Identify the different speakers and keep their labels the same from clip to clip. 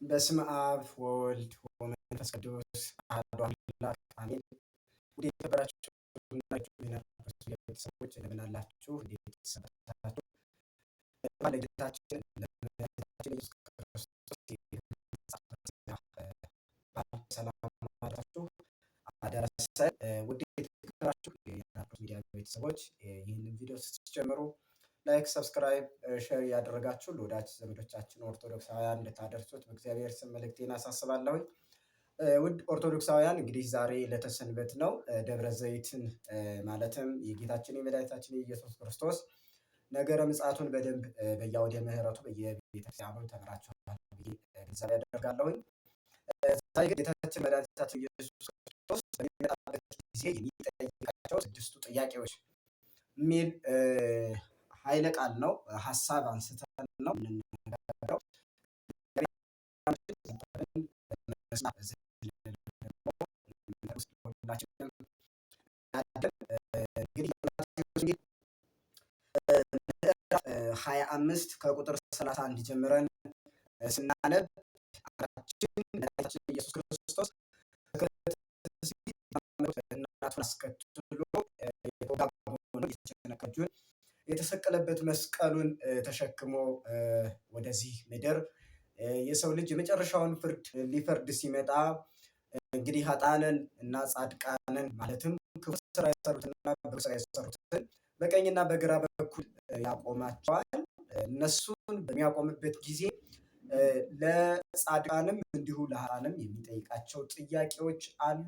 Speaker 1: በስመ አብ ወወልድ ወመንፈስ ቅዱስ አሐዱ አምላክ አሜን። ውድ የተከበራችሁ ቤተሰቦች እንደምን አላችሁ? እንዴት ሰነበታችሁ? ለጌታችን ለመድኃኒታችን ኢየሱስ ክርስቶስ ሰላም አደረሳችሁ አደረሰን። ውድ የተከበራችሁ የናፕቶስ ሚዲያ ቤተሰቦች ይህንን ቪዲዮ ስትጀምሩ ላይክ፣ ሰብስክራይብ፣ ሼር ያደረጋችሁ ለወዳጅ ዘመዶቻችን ኦርቶዶክሳውያን እንድታደርሱት በእግዚአብሔር ስም መልእክቴን አሳስባለሁኝ። ውድ ኦርቶዶክሳውያን እንግዲህ ዛሬ ለተሰንበት ነው። ደብረ ዘይትን ማለትም የጌታችን የመድኃኒታችን የኢየሱስ ክርስቶስ ነገረ ምጽአቱን በደንብ በየአውደ ምሕረቱ በየቤተክርስቲያኑ ተምራችኋል ብዬ ግንዛቤ ያደርጋለሁኝ። ዛሬ ጌታችን መድኃኒታችን ኢየሱስ ክርስቶስ በሚመጣበት ጊዜ የሚጠይቃቸው 6ቱ ጥያቄዎች የሚል ኃይለ ቃል ነው። ሀሳብ አንስተን ነው የምንነጋገረው። እንግዲህ 25 ከቁጥር 31 ጀምረን ስናነብ መድኃኒታችን ኢየሱስ ክርስቶስ እናቱን አስከትሎ የተቸነከጁን የተሰቀለበት መስቀሉን ተሸክሞ ወደዚህ ምድር የሰው ልጅ የመጨረሻውን ፍርድ ሊፈርድ ሲመጣ እንግዲህ ኃጥአንን እና ጻድቃንን ማለትም ክፉ ስራ የሰሩትና በጎ ስራ የሰሩትን በቀኝና በግራ በኩል ያቆማቸዋል። እነሱን በሚያቆምበት ጊዜ ለጻድቃንም እንዲሁ ለኃጥአንም የሚጠይቃቸው ጥያቄዎች አሉ።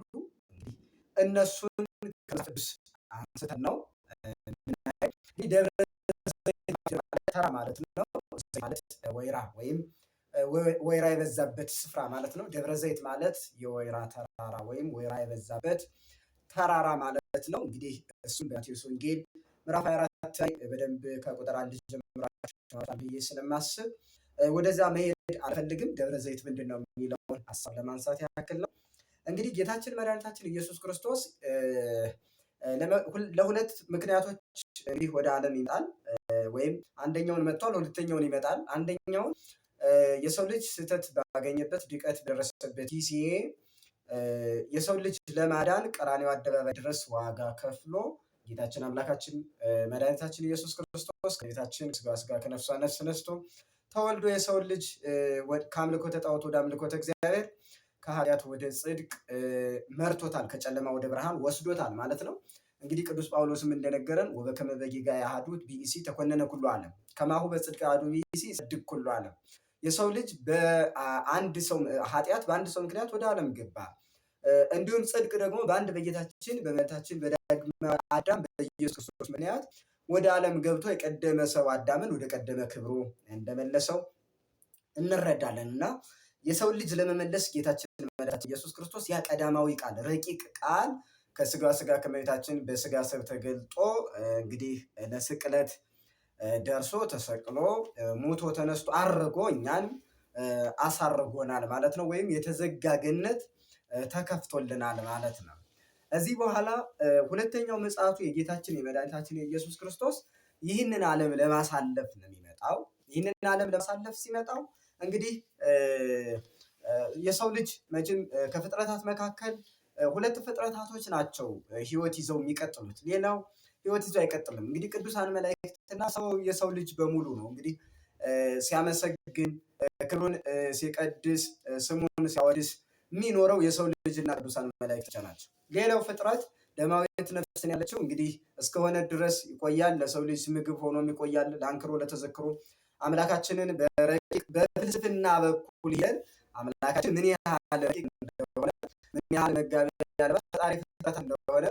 Speaker 1: እነሱን ከቅዱስ አንስተን ነው ደብረ ዘይት ተራ ማለት ነው። ማለት ወይራ ወይም ወይራ የበዛበት ስፍራ ማለት ነው። ደብረ ዘይት ማለት የወይራ ተራራ ወይም ወይራ የበዛበት ተራራ ማለት ነው። እንግዲህ እሱን በማቴዎስ ወንጌል ምዕራፍ 24 ላይ በደንብ ከቁጥር 1 ጀምራችሁ ብዬ ስለማስብ ወደዛ መሄድ አልፈልግም። ደብረ ዘይት ምንድን ነው የሚለውን ሀሳብ ለማንሳት ያክል ነው። እንግዲህ ጌታችን መድኃኒታችን ኢየሱስ ክርስቶስ ለሁለት ምክንያቶች እንግዲህ ወደ ዓለም ይመጣል። ወይም አንደኛውን መጥቷል፣ ሁለተኛውን ይመጣል። አንደኛውን የሰው ልጅ ስህተት ባገኘበት ድቀት በደረሰበት ጊዜ የሰው ልጅ ለማዳን ቀራንዮ አደባባይ ድረስ ዋጋ ከፍሎ ጌታችን አምላካችን መድኃኒታችን ኢየሱስ ክርስቶስ ከጌታችን ስጋ ከነፍሷ ነፍስ ነስቶ ተወልዶ የሰው ልጅ ከአምልኮተ ጣዖት ወደ አምልኮተ እግዚአብሔር ከኃጢአት ወደ ጽድቅ መርቶታል፣ ከጨለማ ወደ ብርሃን ወስዶታል ማለት ነው። እንግዲህ ቅዱስ ጳውሎስም እንደነገረን ወበከመ በጌጋየ አሐዱ ብእሲ ተኮነነ ኩሉ ዓለም ከማሁ በጽድቅ አሐዱ ብእሲ ይጸድቅ ኩሉ ዓለም። የሰው ልጅ በአንድ ሰው ኃጢአት በአንድ ሰው ምክንያት ወደ ዓለም ገባ። እንዲሁም ጽድቅ ደግሞ በአንድ በጌታችን በመድኃኒታችን በዳግማዊ አዳም በኢየሱስ ክርስቶስ ምክንያት ወደ ዓለም ገብቶ የቀደመ ሰው አዳምን ወደ ቀደመ ክብሩ እንደመለሰው እንረዳለን። እና የሰው ልጅ ለመመለስ ጌታችን መድኃኒታችን ኢየሱስ ክርስቶስ ያ ቀዳማዊ ቃል ረቂቅ ቃል ከስጋ ስጋ ከመቤታችን በስጋ ሰብ ተገልጦ እንግዲህ ለስቅለት ደርሶ ተሰቅሎ ሞቶ ተነስቶ አርጎ እኛን አሳርጎናል ማለት ነው። ወይም የተዘጋ ገነት ተከፍቶልናል ማለት ነው። እዚህ በኋላ ሁለተኛው ምጽአቱ የጌታችን የመድኃኒታችን የኢየሱስ ክርስቶስ ይህንን ዓለም ለማሳለፍ ነው የሚመጣው። ይህንን ዓለም ለማሳለፍ ሲመጣው እንግዲህ የሰው ልጅ መቼም ከፍጥረታት መካከል ሁለት ፍጥረታቶች ናቸው ህይወት ይዘው የሚቀጥሉት። ሌላው ህይወት ይዘው አይቀጥልም። እንግዲህ ቅዱሳን መላእክትና የሰው ልጅ በሙሉ ነው እንግዲህ ሲያመሰግን ክብሩን ሲቀድስ ስሙን ሲያወድስ የሚኖረው የሰው ልጅና ቅዱሳን መላእክት ብቻ ናቸው። ሌላው ፍጥረት ደማዊት ነፍስን ያለችው እንግዲህ እስከሆነ ድረስ ይቆያል። ለሰው ልጅ ምግብ ሆኖ ይቆያል። ለአንክሮ ለተዘክሮ አምላካችንን በረቂቅ በፍልስፍና በኩል ይሄን አምላካችን ምን ያህል ረቂቅ እንደሆነ ምን ያህል መጋቢ ያለበት ፈጣሪ ፍጥረት እንደሆነ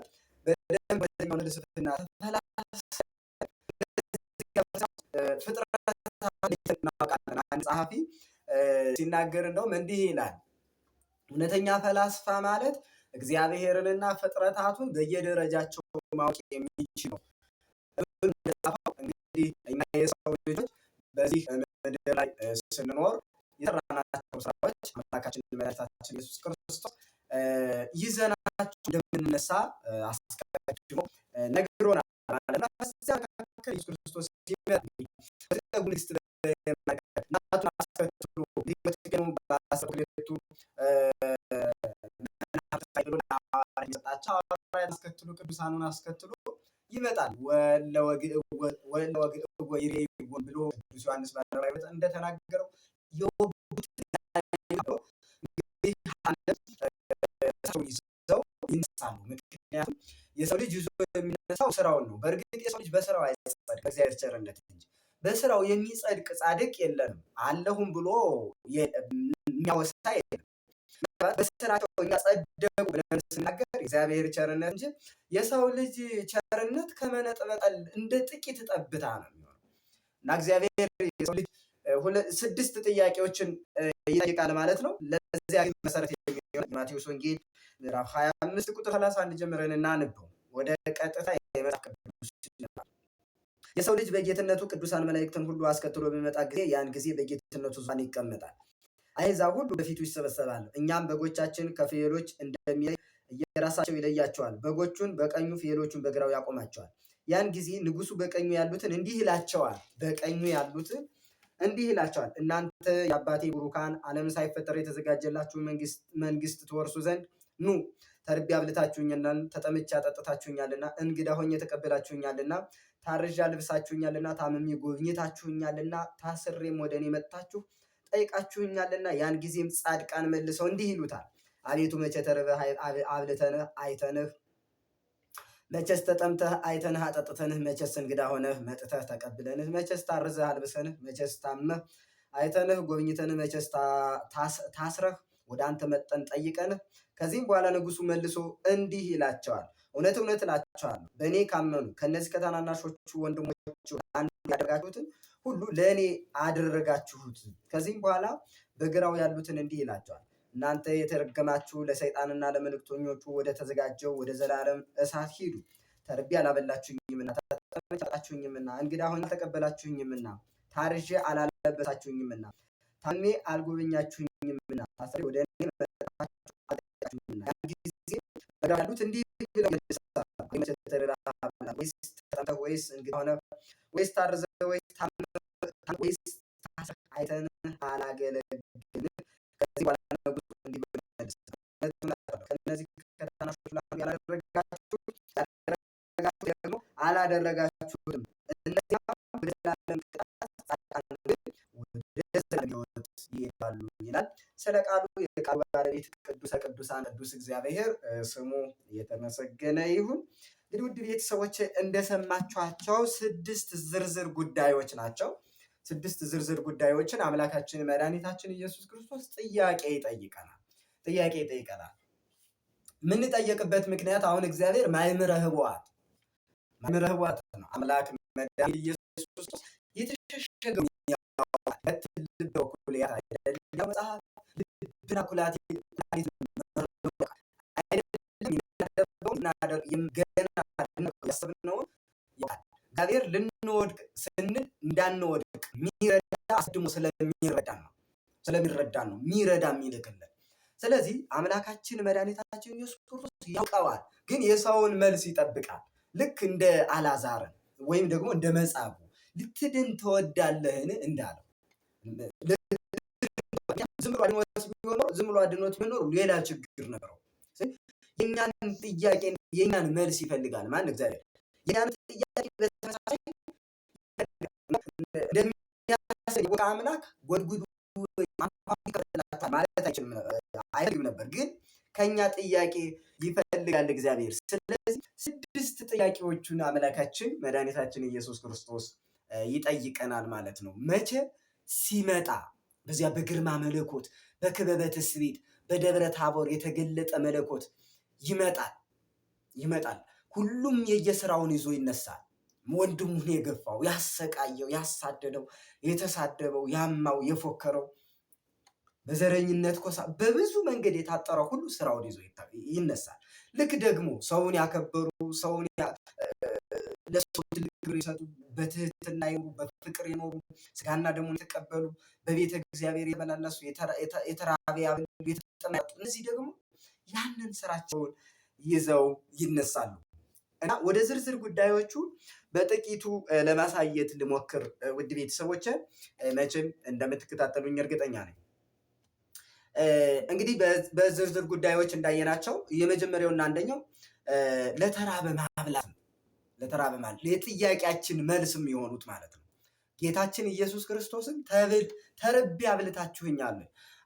Speaker 1: በደንብ በተኛው ፍልስፍና ፍጥረት እናውቃለን። አንድ ጸሐፊ ሲናገር እንደውም እንዲህ ይላል፣ እውነተኛ ፈላስፋ ማለት እግዚአብሔርንና ፍጥረታቱን በየደረጃቸው ማወቅ የሚችል ነው። እንግዲህ እኛ የሰው ልጆች በዚህ ምድር ላይ ስንኖር የሰራናቸው ስራዎች አምላካችን መድኃኒታችን ኢየሱስ ክርስቶስ ይዘናቸው እንደምንነሳ አስቀድሞ ነግሮናል ማለት ነው። ከዚያ መካከል ኢየሱስ ክርስቶስ ሲመጣ እናቱን አስከትሎ ሁለቱ ሰጣቸው አስከትሎ ቅዱሳኑን አስከትሎ ይመጣል። ወለ ወግእዎ ይሬይዎን ብሎ ቅዱስ ዮሐንስ በራእይ እንደተናገረው ይዘው ይነሳሉ። ምክንያቱም የሰው ልጅ ይዞ የሚነሳው ስራውን ነው። በእርግጥ የሰው ልጅ በስራው አይጸድቅ በእግዚአብሔር ቸርነት እንጂ በስራው የሚጸድቅ ጻድቅ የለም። አለሁም ብሎ የሚያወሳ የለም። በስራቸው ጸደቁ ብለን ስናገር እግዚአብሔር ቸርነት እንጂ የሰው ልጅ ቸርነት ከመነጥበጠል እንደ ጥቂት ጠብታ ነው የሚሆነው እና እግዚአብሔር የሰው ልጅ 6 ጥያቄዎችን ይጠይቃል ማለት ነው። ለዚያ መሰረት የሚሆን ማቴዎስ ወንጌል ምዕራፍ 25 ቁጥር 31 ጀምረን እናንበው። ወደ ቀጥታ የመጽሐፍ ቅዱስ የሰው ልጅ በጌትነቱ ቅዱሳን መላእክትን ሁሉ አስከትሎ በሚመጣ ጊዜ ያን ጊዜ በጌትነቱ ዙፋን ይቀመጣል። አሕዛብ ሁሉ በፊቱ ይሰበሰባሉ። እኛም በጎቻችን ከፍየሎች እንደሚለይ እየራሳቸው ይለያቸዋል። በጎቹን በቀኙ ፍየሎቹን በግራው ያቆማቸዋል። ያን ጊዜ ንጉሡ በቀኙ ያሉትን እንዲህ ይላቸዋል። እናንተ የአባቴ ቡሩካን ዓለም ሳይፈጠር የተዘጋጀላችሁ መንግስት ትወርሱ ዘንድ ኑ። ተርቤ አብልታችሁኛልና፣ ተጠምቼ አጠጥታችሁኛልና፣ እንግዳ ሆኜ ተቀበላችሁኛልና፣ ታርዤ አልብሳችሁኛልና፣ ታምሜ ጎብኝታችሁኛልና፣ ታስሬም ወደ እኔ መጥታችሁ ጠይቃችሁኛልና። ያን ጊዜም ጻድቃን መልሰው እንዲህ ይሉታል፣ አቤቱ መቼ ተርበህ አብልተንህ አይተንህ፣ መቼስ ተጠምተህ አይተንህ አጠጥተንህ፣ መቼስ እንግዳ ሆነህ መጥተህ ተቀብለንህ፣ መቼስ ታርዘህ አልብሰንህ፣ መቼስ ታመህ አይተንህ ጎብኝተንህ፣ መቼስ ታስረህ ወደ አንተ መጠን ጠይቀንህ። ከዚህም በኋላ ንጉሡ መልሶ እንዲህ ይላቸዋል፣ እውነት እውነት እላችኋለሁ በእኔ ካመኑ ከእነዚህ ከታናናሾቹ ወንድሞች አንዱ ያደረጋችሁትን ሁሉ ለእኔ አደረጋችሁት። ከዚህም በኋላ በግራው ያሉትን እንዲህ ይላቸዋል፣ እናንተ የተረገማችሁ ለሰይጣንና ለመልእክተኞቹ ወደ ተዘጋጀው ወደ ዘላለም እሳት ሂዱ። ተርቤ አላበላችሁኝምና፣ ተጠምቼ አላጠጣችሁኝምና፣ እንግዳ ሆኜ አልተቀበላችሁኝምና፣ ታርዤ አላለበሳችሁኝምና፣ ታምሜ አልጎበኛችሁኝምና፣ ታስሬ ወደ እኔ መጥታችሁ አልጠየቃችሁኝምና። ያን ጊዜ በግራው ያሉት እንዲህ ብለው ይመልሳሉ፣ ወይስ ተጠምተህ ወይስ እንግዳ ሆነህ ወይስ ታርዘህ ወይስ ታመህ ወይስ ታስረህ አይተንህ አላገለገልንህ? ከዚህ በኋላ ንጉሡ እንዲህ ብሎ ይመልሳል፣ ከእነዚህ ከታናናሾቹ ለአንዱ ያላደረጋችሁት ደግሞ አላደረጋችሁትም። እነዚያ ወደ ዘላለም ቅጣት፣ ጻድቃን ግን ወደ ዘላለም ሕይወት ይሄዳሉ ይላል። ስለ ቃሉ የቃሉ ባለቤት ቅዱሰ ቅዱሳን ቅዱስ እግዚአብሔር ስሙ የተመሰገነ ይሁን። እንግዲህ ውድ ቤተሰቦች እንደሰማችኋቸው 6 ዝርዝር ጉዳዮች ናቸው። 6 ዝርዝር ጉዳዮችን አምላካችን መድኃኒታችን ኢየሱስ ክርስቶስ ጥያቄ ይጠይቀናል። የምንጠየቅበት ምክንያት አሁን እግዚአብሔር ማእምረ ኅቡዓት ነው። አምላክ መድኃኒት ኢየሱስ ክርስቶስ የተሸሸገውን ያውቃል። ልብ በኩል አይደለም መጽሐፍ ልብና ኩላሊት አይደለም ገና ያሰብነውን ያውቃል። እግዚአብሔር ልንወድቅ ስንል እንዳንወድቅ የሚረዳ አስድሞ ስለሚረዳ ነው የሚረዳ የሚልክልን። ስለዚህ አምላካችን መድኃኒታችን ኢየሱስ ክርስቶስ ያውቀዋል፣ ግን የሰውን መልስ ይጠብቃል። ልክ እንደ አልዓዛርን ወይም ደግሞ እንደ መጻጉዕ ልትድን ትወዳለህን እንዳለው ዝም ብሎ አድኖት ቢኖር ሌላ ችግር ነበረው። የእኛን ጥያቄ የእኛን መልስ ይፈልጋል። ማን? እግዚአብሔር። የእኛን ጥያቄ በተመሳሳይ እንደሚያስወቅ አምላክ ጎድጉዱ ማለት አይችልም ነበር፣ ግን ከኛ ጥያቄ ይፈልጋል እግዚአብሔር። ስለዚህ 6 ጥያቄዎቹን አምላካችን መድኃኒታችን ኢየሱስ ክርስቶስ ይጠይቀናል ማለት ነው። መቼ? ሲመጣ በዚያ በግርማ መለኮት በክበበ ትስብእት በደብረ ታቦር የተገለጠ መለኮት ይመጣል። ሁሉም የየስራውን ይዞ ይነሳል። ወንድሙን የገፋው፣ ያሰቃየው፣ ያሳደደው፣ የተሳደበው፣ ያማው፣ የፎከረው፣ በዘረኝነት ኮሳ በብዙ መንገድ የታጠረው ሁሉ ስራውን ይዞ ይነሳል። ልክ ደግሞ ሰውን ያከበሩ ሰውን ለሰው ትልቅ ክብር የሰጡ በትህትና ይኖሩ በፍቅር ይኖሩ ስጋና ደሙን የተቀበሉ በቤተ እግዚአብሔር የተመላለሱ የተራበ ያበሉ የተጠማ ያጡ እነዚህ ደግሞ ያንን ስራቸውን ይዘው ይነሳሉ። እና ወደ ዝርዝር ጉዳዮቹ በጥቂቱ ለማሳየት ልሞክር። ውድ ቤተሰቦች መቼም እንደምትከታተሉኝ እርግጠኛ ነኝ። እንግዲህ በዝርዝር ጉዳዮች እንዳየናቸው የመጀመሪያውና አንደኛው ለተራበ ማብላት ነው። ለተራበ ማለት የጥያቄያችን መልስም የሆኑት ማለት ነው። ጌታችን ኢየሱስ ክርስቶስን ተርቤ አብልታችሁኛል።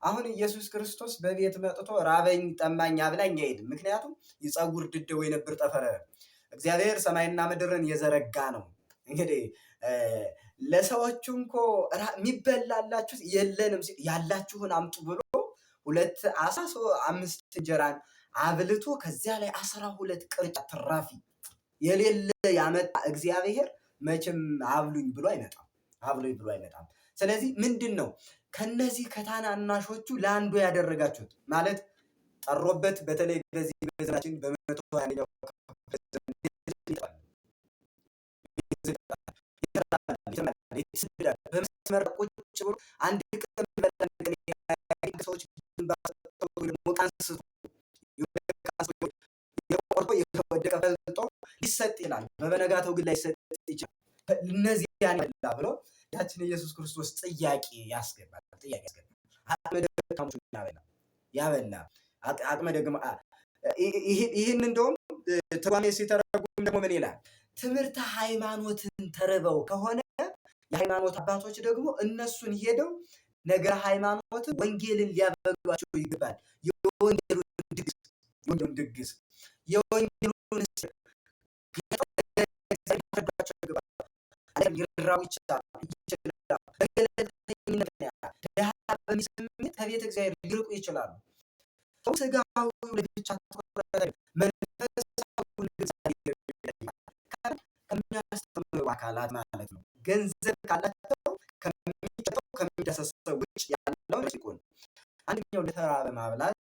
Speaker 1: አሁን ኢየሱስ ክርስቶስ በቤት መጥቶ ራበኝ ጠማኝ አብላኝ አይልም። ምክንያቱም የፀጉር ድደው የነብር ጠፈረ እግዚአብሔር ሰማይና ምድርን የዘረጋ ነው። እንግዲህ ለሰዎቹ እንኮ የሚበላላችሁ የለንም ያላችሁን አምጡ ብሎ 2 ዓሣ 5 እንጀራን አብልቶ ከዚያ ላይ 12 ቅርጫት ትራፊ የሌለ ያመጣ እግዚአብሔር መቼም አብሉኝ ብሎ አይመጣም። አብሉኝ ብሎ አይመጣም። ስለዚህ ምንድን ነው ከነዚህ ከታናናሾቹ ለአንዱ ያደረጋችሁት ማለት ጠሮበት። በተለይ በዚህ በዘመናችን በመቶ ያኛው በመስመር ቁጭ ብሎ አንድ ቀን ሰዎች የቆርጦ የወደቀ ፈልጦ ሊሰጥ ይላል። በበነጋታው ግን ላይሰጥ ይችላል። እነዚህ ያን ያላ ብሎ ጌታችን ኢየሱስ ክርስቶስ ጥያቄ ያስገባል። አቅመ ደካሞችን ያበላ አቅመ ደግማ ይህን እንደውም ትርጓሜ ሲተረጉም ደግሞ ምን ይላል? ትምህርተ ሃይማኖትን ተርበው ከሆነ የሃይማኖት አባቶች ደግሞ እነሱን ሄደው ነገረ ሃይማኖትን ወንጌልን ሊያበሏቸው ይገባል። የወንጌሉን ድግስ የወንጌሉን ሊራቡ ይችላሉ። በሚስሜት ከቤተ እግዚአብሔር ሊርቁ ይችላሉ። ሰው ስጋዊ ለብቻ ከሚያስተምሩ አካላት ማለት ነው። ገንዘብ ካላቸው ከሚጨጠው ከሚዳሰሰው ውጭ ያለው ነው። አንደኛው ለተራበ ማብላት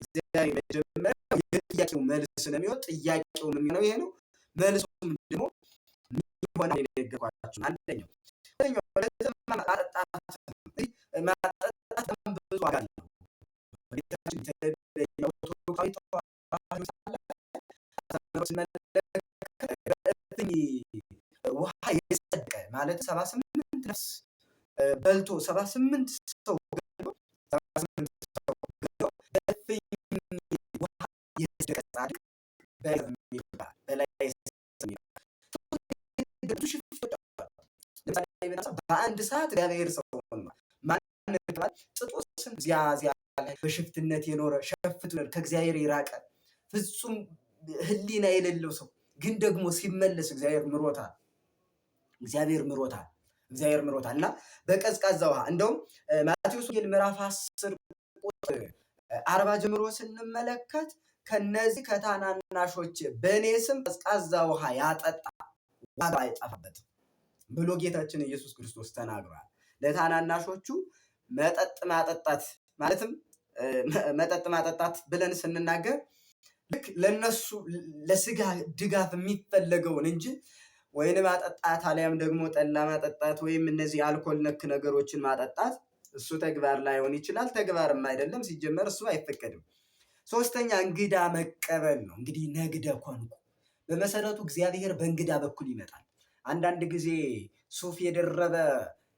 Speaker 1: እግዚአብሔር መጀመሪያ የጥያቄው መልስ ስለሚሆን ጥያቄው የሚሆነው ይሄ ነው። መልሱም ደግሞ የሚሆነው የነገርኳችሁ አንደኛው ማጠጣት ብዙ ዋጋ አለው። ውሃ የጸደቀ ማለት 78 ነፍስ በልቶ 78 ሰው በአንድ ሰዓት እግዚአብሔር ሰው ጥጦስን ዚያ በሽፍትነት የኖረ ሸፍት ከእግዚአብሔር የራቀ ፍጹም ሕሊና የሌለው ሰው ግን ደግሞ ሲመለስ እግዚአብሔር ምሮታል እና በቀዝቃዛ ውሃ እንደውም ማቴዎስ ወንጌል ምዕራፍ 10 ቁጥር 40 ጀምሮ ስንመለከት ከነዚህ ከታናናሾች በእኔ ስም ቀዝቃዛ ውሃ ያጠጣ ዋጋ አይጠፋበትም ብሎ ጌታችን ኢየሱስ ክርስቶስ ተናግሯል። ለታናናሾቹ መጠጥ ማጠጣት ብለን ስንናገር ልክ ለነሱ ለስጋ ድጋፍ የሚፈለገውን እንጂ ወይንም ማጠጣት አሊያም ደግሞ ጠላ ማጠጣት ወይም እነዚህ አልኮል ነክ ነገሮችን ማጠጣት እሱ ተግባር ላይሆን ይችላል። ተግባርም አይደለም፣ ሲጀመር እሱ አይፈቀድም። ሶስተኛ እንግዳ መቀበል ነው። እንግዲህ ነግደ ኮንኩ በመሰረቱ እግዚአብሔር በእንግዳ በኩል ይመጣል። አንዳንድ ጊዜ ሱፍ የደረበ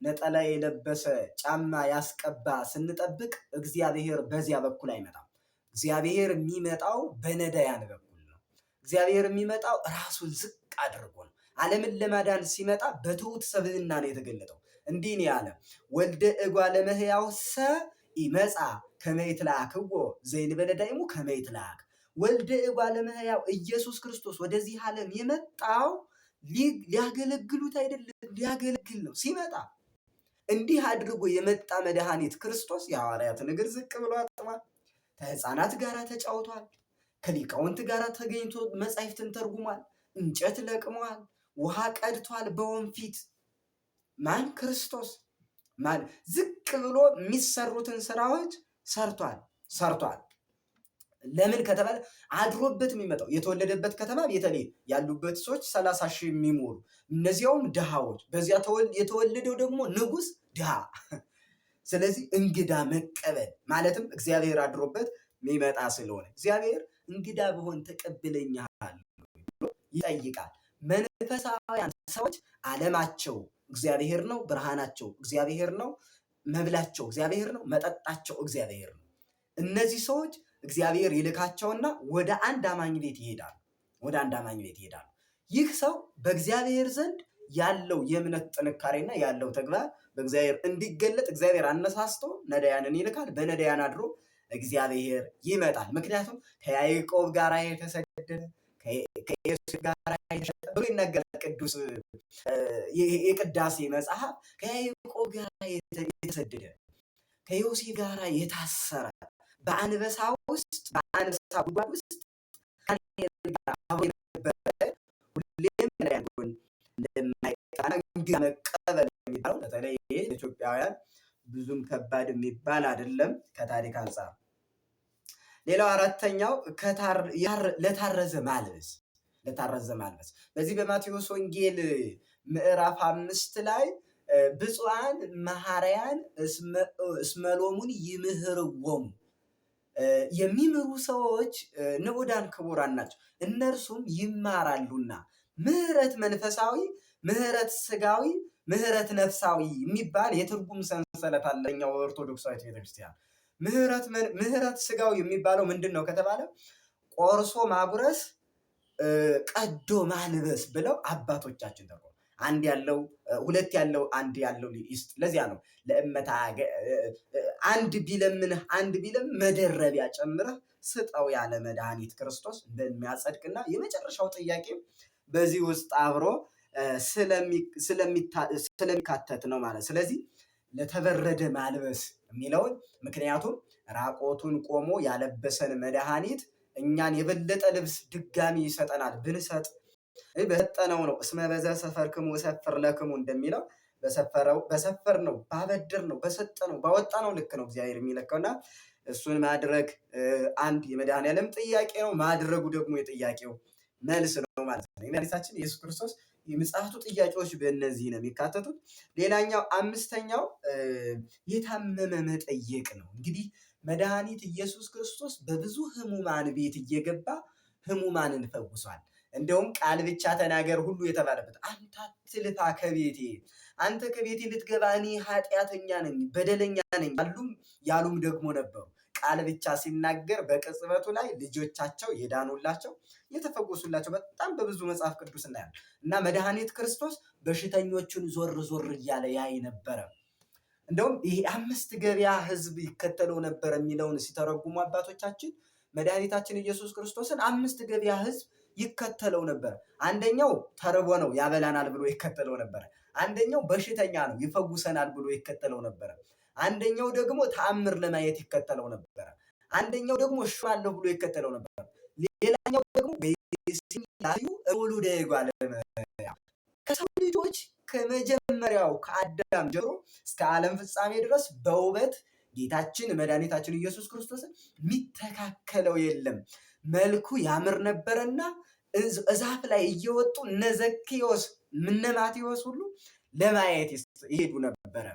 Speaker 1: ነጠላ የለበሰ ጫማ ያስቀባ ስንጠብቅ እግዚአብሔር በዚያ በኩል አይመጣም። እግዚአብሔር የሚመጣው በነዳያን በኩል ነው። እግዚአብሔር የሚመጣው ራሱን ዝቅ አድርጎ ነው። ዓለምን ለማዳን ሲመጣ በትሑት ሰብዕና ነው የተገለጠው። እንዲህ ነው ያለ ወልደ እጓለ እመሕያው ኢመጻ ከመ ይትለአክዎ ዘእንበለ ዳይሙ ከመ ይትለአክ። ወልደ እጓለ እመሕያው ኢየሱስ ክርስቶስ ወደዚህ ዓለም የመጣው ሊያገለግሉት አይደለም፣ ሊያገለግል ነው። ሲመጣ እንዲህ አድርጎ የመጣ መድኃኒት ክርስቶስ የሐዋርያትን እግር ዝቅ ብሎ አጥቧል። ከሕፃናት ጋር ተጫውቷል። ከሊቃውንት ጋር ተገኝቶ መጻሕፍትን ተርጉሟል። እንጨት ለቅሟል። ውሃ ቀድቷል በወንፊት። ማን? ክርስቶስ። ማን? ዝቅ ብሎ የሚሰሩትን ስራዎች ሰርቷል። ለምን ከተባለ አድሮበት የሚመጣው የተወለደበት ከተማ ቤተልሔም ያሉበት ሰዎች 30 ሺህ የሚሞሉ እነዚያውም ድሃዎች፣ በዚያ የተወለደው ደግሞ ንጉሥ ድሃ። ስለዚህ እንግዳ መቀበል ማለትም እግዚአብሔር አድሮበት የሚመጣ ስለሆነ እግዚአብሔር እንግዳ ብሆን ተቀብለኛል ብሎ ይጠይቃል። መንፈሳውያን ሰዎች ዓለማቸው እግዚአብሔር ነው፣ ብርሃናቸው እግዚአብሔር ነው፣ መብላቸው እግዚአብሔር ነው፣ መጠጣቸው እግዚአብሔር ነው። እነዚህ ሰዎች እግዚአብሔር ይልካቸውና ወደ አንድ አማኝ ቤት ይሄዳሉ። ወደ አንድ አማኝ ቤት ይሄዳሉ። ይህ ሰው በእግዚአብሔር ዘንድ ያለው የእምነት ጥንካሬና ያለው ተግባር በእግዚአብሔር እንዲገለጥ እግዚአብሔር አነሳስቶ ነዳያንን ይልካል። በነዳያን አድሮ እግዚአብሔር ይመጣል። ምክንያቱም ከያዕቆብ ጋር የተሰደደ ከኢየሱስ ጋር የተሸጠ ብሎ ይናገራል ቅዱስ የቅዳሴ መጽሐፍ። ከያዕቆብ ጋር የተሰደደ ከዮሴፍ ጋር የታሰረ በአንበሳ ውስጥ በአንበሳ ጉድጓድ ውስጥ ሁሌም እንደማይቀና እንግዳ መቀበል የሚባለው በተለይ ኢትዮጵያውያን ብዙም ከባድ የሚባል አይደለም ከታሪክ አንጻር። ሌላው አራተኛው ለታረዘ ማልበስ። በዚህ በማቴዎስ ወንጌል ምዕራፍ 5 ላይ ብፁዓን መሐረያን እስመሎሙን ይምህርዎሙ፣ የሚምሩ ሰዎች ንዑዳን ክቡራን ናቸው እነርሱም ይማራሉና። ምህረት መንፈሳዊ፣ ምህረት ስጋዊ፣ ምህረት ነፍሳዊ የሚባል የትርጉም ሰንሰለት አለኛው ኦርቶዶክሳዊት ቤተክርስቲያን። ምህረት ስጋዊ የሚባለው ምንድን ነው ከተባለ ቆርሶ ማጉረስ፣ ቀዶ ማልበስ ብለው አባቶቻችን ተርጎ አንድ ያለው ሁለት ያለው አንድ ያለው ይስጥ። ለዚያ ነው ለእመታ አንድ ቢለም መደረቢያ ጨምረህ ስጠው ያለ መድኃኒት ክርስቶስ እንደሚያጸድቅና የመጨረሻው ጥያቄ በዚህ ውስጥ አብሮ ስለሚካተት ነው ማለት። ስለዚህ ለተበረደ ማልበስ የሚለውን ምክንያቱም ራቆቱን ቆሞ ያለበሰን መድኃኒት እኛን የበለጠ ልብስ ድጋሚ ይሰጠናል ብንሰጥ በሰጠነው ነው። እስመ በዘ ሰፈርክሙ እሰፍር ለክሙ እንደሚለው በሰፈር ነው፣ ባበድር ነው፣ በሰጠ ነው፣ ባወጣ ነው ልክ ነው እግዚአብሔር የሚለካውና እሱን ማድረግ አንድ የመድኃኔዓለም ጥያቄ ነው። ማድረጉ ደግሞ የጥያቄው መልስ ነው ማለት ነው። የመድኃኒታችን ኢየሱስ ክርስቶስ የምጽአቱ ጥያቄዎች በእነዚህ ነው የሚካተቱት። ሌላኛው አምስተኛው የታመመ መጠየቅ ነው። እንግዲህ መድኃኒት ኢየሱስ ክርስቶስ በብዙ ህሙማን ቤት እየገባ ህሙማንን ፈውሷል። እንደውም ቃል ብቻ ተናገር ሁሉ የተባለበት አንተ አትልፋ ከቤቴ፣ አንተ ከቤቴ ልትገባ እኔ ኃጢአተኛ ነኝ በደለኛ ነኝ ያሉም ደግሞ ነበሩ። ቃል ብቻ ሲናገር በቅጽበቱ ላይ ልጆቻቸው የዳኑላቸው የተፈወሱላቸው በጣም በብዙ መጽሐፍ ቅዱስ እናያለን። እና መድኃኒት ክርስቶስ በሽተኞቹን ዞር ዞር እያለ ያይ ነበረ። እንደውም ይሄ 5 ገበያ ህዝብ ይከተለው ነበር የሚለውን ሲተረጉሙ አባቶቻችን መድኃኒታችን ኢየሱስ ክርስቶስን 5 ገበያ ህዝብ ይከተለው ነበር። አንደኛው ተርቦ ነው ያበላናል ብሎ ይከተለው ነበር። አንደኛው በሽተኛ ነው ይፈውሰናል ብሎ ይከተለው ነበር። አንደኛው ደግሞ ተአምር ለማየት ይከተለው ነበር። አንደኛው ደግሞ እሾሃለሁ ብሎ ይከተለው ነበር። ሌላኛው ደግሞ ውሉደ እጓለ እመሕያው ከሰው ልጆች ከመጀመሪያው ከአዳም ጀምሮ እስከ ዓለም ፍጻሜ ድረስ በውበት ጌታችን መድኃኒታችን ኢየሱስ ክርስቶስን የሚተካከለው የለም። መልኩ ያምር ነበረና እዛፍ ላይ እየወጡ እነ ዘኬዎስ እነ ማቴዎስ ሁሉ ለማየት ይሄዱ ነበረ።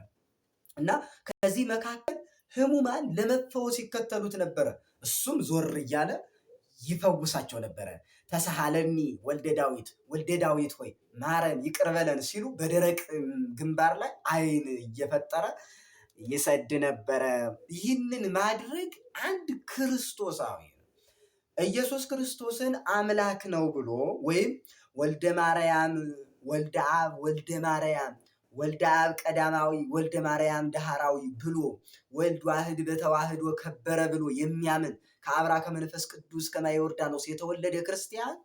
Speaker 1: እና ከዚህ መካከል ህሙማን ለመፈወስ ይከተሉት ነበረ። እሱም ዞር እያለ ይፈውሳቸው ነበረ። ተሳሃለኒ ወልደ ዳዊት ሆይ ማረን ይቅር በለን ሲሉ በደረቅ ግንባር ላይ ዓይን እየፈጠረ ይሰድ ነበረ። ይህንን ማድረግ አንድ ክርስቶሳዊ ነው። ኢየሱስ ክርስቶስን አምላክ ነው ብሎ ወይም ወልደ ማርያም ወልደ አብ ወልደ ማርያም ወልደ አብ ቀዳማዊ ወልደ ማርያም ዳህራዊ ብሎ ወልድ ዋህድ በተዋህዶ ከበረ ብሎ የሚያምን ከአብራ ከመንፈስ ቅዱስ ከማየ ዮርዳኖስ የተወለደ ክርስቲያን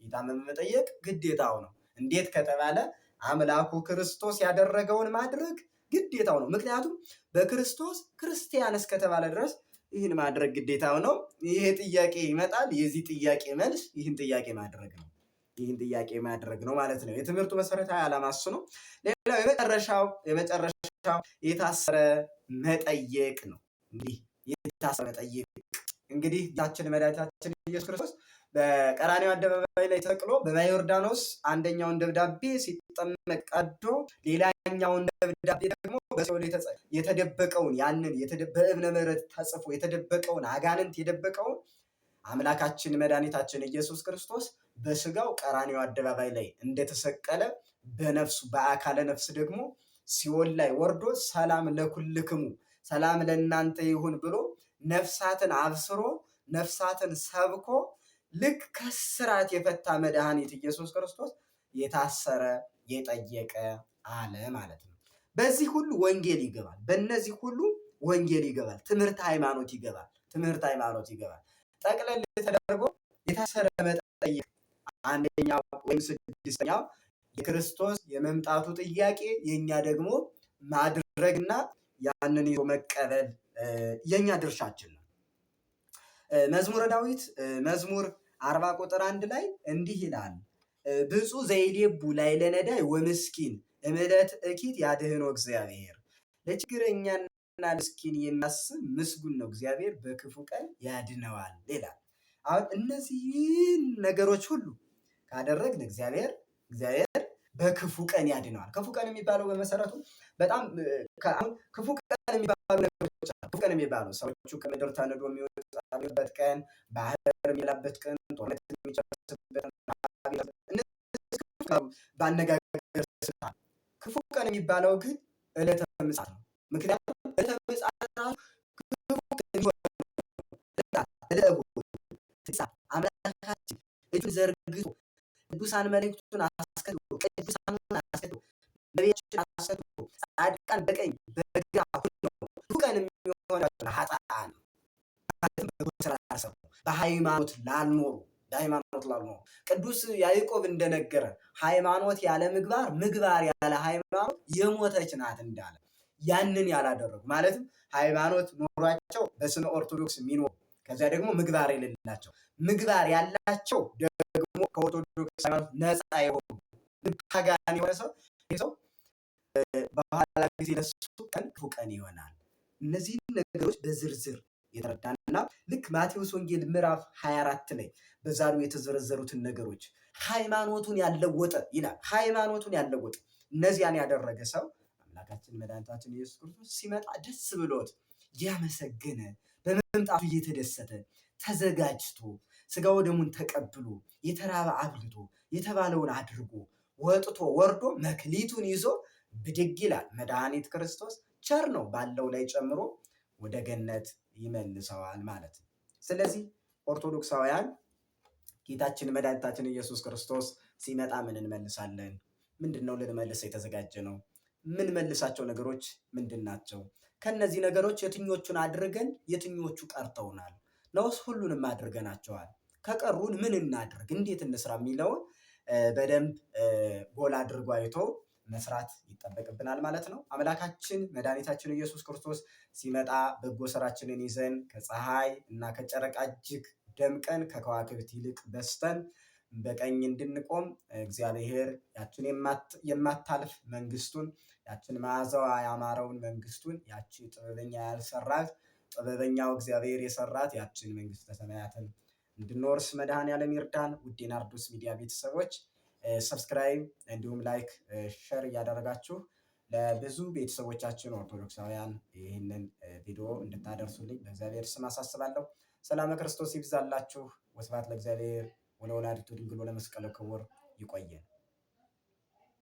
Speaker 1: የታመመ መጠየቅ ግዴታው ነው። እንዴት ከተባለ አምላኩ ክርስቶስ ያደረገውን ማድረግ ግዴታው ነው። ምክንያቱም በክርስቶስ ክርስቲያን እስከተባለ ድረስ ይህን ማድረግ ግዴታው ነው። ይሄ ጥያቄ ይመጣል። የዚህ ጥያቄ መልስ ይህን ጥያቄ ማድረግ ነው ማለት ነው። የትምህርቱ መሰረታዊ ዓላማ እሱ ነው። ሌላው የመጨረሻው የታሰረ መጠየቅ ነው። እንግዲህ የታሰረ መጠየቅ እንግዲህ ጌታችን መድኃኒታችን ኢየሱስ ክርስቶስ በቀራንዮ አደባባይ ላይ ተሰቅሎ በማየ ዮርዳኖስ አንደኛውን ደብዳቤ ሲጠመቅ ቀዶ ሌላኛውን ደብዳቤ ደግሞ በሲኦል የተደበቀውን ያንን በእብነ በረድ ተጽፎ የተደበቀውን አጋንንት የደበቀውን አምላካችን መድኃኒታችን ኢየሱስ ክርስቶስ በስጋው ቀራንዮ አደባባይ ላይ እንደተሰቀለ በነፍሱ በአካለ ነፍስ ደግሞ ሲኦል ላይ ወርዶ ሰላም ለኩልክሙ ሰላም ለእናንተ ይሁን ብሎ ነፍሳትን አብስሮ ነፍሳትን ሰብኮ ልክ ከስራት የፈታ መድኃኒት ኢየሱስ ክርስቶስ የታሰረ የጠየቀ አለ ማለት ነው። በዚህ ሁሉ ወንጌል ይገባል። በእነዚህ ሁሉ ወንጌል ይገባል። ትምህርት ሃይማኖት ይገባል። ትምህርት ሃይማኖት ይገባል። ጠቅለል ተደርጎ የታሰረ መጠየቅ አንደኛው ወይም ስድስተኛው የክርስቶስ የመምጣቱ ጥያቄ የኛ ደግሞ ማድረግና ያንን ይዞ መቀበል የኛ ድርሻችን ነው። መዝሙረ ዳዊት መዝሙር 40 ቁጥር 1 ላይ እንዲህ ይላል፣ ብፁዕ ዘይሌቡ ላዕለ ነዳይ ወምስኪን እምዕለተ እኪት ያድኅኖ እግዚአብሔር። ለችግረኛና ምስኪን የሚያስብ ምስጉን ነው፣ እግዚአብሔር በክፉ ቀን ያድነዋል ይላል። አሁን እነዚህን ነገሮች ሁሉ ካደረግን እግዚአብሔር በክፉ ቀን ያድነዋል። ክፉ ቀን የሚባለው በመሰረቱ በጣም ክፉ ቀን የሚባሉ ነገሮች አሉ። ክፉ ቀን የሚባሉ ሰዎቹ ከምድር ተንዶ የሚወጡበት ቀን፣ ባህር የሚላበት ቀን፣ ጦርነት የሚጨርስበት በአነጋገር ስልጣን። ክፉ ቀን የሚባለው ግን ዕለተ ምጽአት ነው። ምክንያቱም ዕለተ ምጽአት ራሱ ክፉ ቀን አምላካችን እጁን ዘርግቶ ቅዱሳን መላእክቱን አስከትሎ ቅዱሳኑን አስከትሎ ነቢያቶችን አስከትሎ ጻድቃን በቀኝ በግራ ሆነው ክፉ ቀን የሚሆናቸው ኃጥአን ማለትም በጎ ስራ ያልሰሩ በሃይማኖት ላልኖሩ ቅዱስ ያዕቆብ እንደነገረ ሃይማኖት ያለ ምግባር፣ ምግባር ያለ ሃይማኖት የሞተች ናት እንዳለ ያንን ያላደረጉ ማለትም ሃይማኖት ኖሯቸው በስመ ኦርቶዶክስ የሚኖሩ ከዚያ ደግሞ ምግባር የሌላቸው፣ ምግባር ያላቸው ደግሞ ከኦርቶዶክስ ሃይማኖት ነፃ የሆኑ ፓጋን የሆነ ሰው በኋላ ጊዜ ለሱ ቀን ክፉ ቀን ይሆናል። እነዚህን ነገሮች በዝርዝር የተረዳንና ልክ ማቴዎስ ወንጌል ምዕራፍ 24 ላይ በዛሬው የተዘረዘሩትን ነገሮች ሃይማኖቱን ያለወጠ ይላል። ሃይማኖቱን ያለወጠ እነዚያን ያደረገ ሰው አምላካችን መድኃኒታችን ኢየሱስ ክርስቶስ ሲመጣ ደስ ብሎት ያመሰገነ በመምጣቱ እየተደሰተ ተዘጋጅቶ ስጋው ደሙን ተቀብሎ የተራበ አብልቶ የተባለውን አድርጎ ወጥቶ ወርዶ መክሊቱን ይዞ ብድግ ይላል። መድኃኒት ክርስቶስ ቸር ነው፣ ባለው ላይ ጨምሮ ወደ ገነት ይመልሰዋል ማለት ነው። ስለዚህ ኦርቶዶክሳውያን ጌታችን መድኃኒታችን ኢየሱስ ክርስቶስ ሲመጣ ምን እንመልሳለን? ምንድነው ልንመልስ የተዘጋጀ ነው? ምን መልሳቸው ነገሮች ምንድን ናቸው? ከነዚህ ነገሮች የትኞቹን አድርገን የትኞቹ ቀርተውናል? ነውስ ሁሉንም አድርገናቸዋል? ከቀሩን ምን እናድርግ፣ እንዴት እንስራ የሚለውን በደንብ ጎል አድርጎ አይቶ መስራት ይጠበቅብናል ማለት ነው። አምላካችን መድኃኒታችን ኢየሱስ ክርስቶስ ሲመጣ በጎ ስራችንን ይዘን ከፀሐይ እና ከጨረቃ እጅግ ደምቀን ከከዋክብት ይልቅ በስተን በቀኝ እንድንቆም እግዚአብሔር ያችን የማታልፍ መንግስቱን፣ ያችን መዓዛዋ ያማረውን መንግስቱን፣ ያቺ ጥበበኛ ያልሰራት ጥበበኛው እግዚአብሔር የሰራት ያችን መንግስተ ሰማያትን እንድንወርስ መድኃኔዓለም ይርዳን። ውድ የናርዶስ ሚዲያ ቤተሰቦች ሰብስክራይብ እንዲሁም ላይክ ሸር እያደረጋችሁ ለብዙ ቤተሰቦቻችን ኦርቶዶክሳውያን ይህንን ቪዲዮ እንድታደርሱልኝ በእግዚአብሔር ስም አሳስባለሁ። ሰላም ክርስቶስ ይብዛላችሁ። ወስብሐት ለእግዚአብሔር ወለወላዲቱ ድንግል ወለመስቀሉ ክቡር። ይቆየን።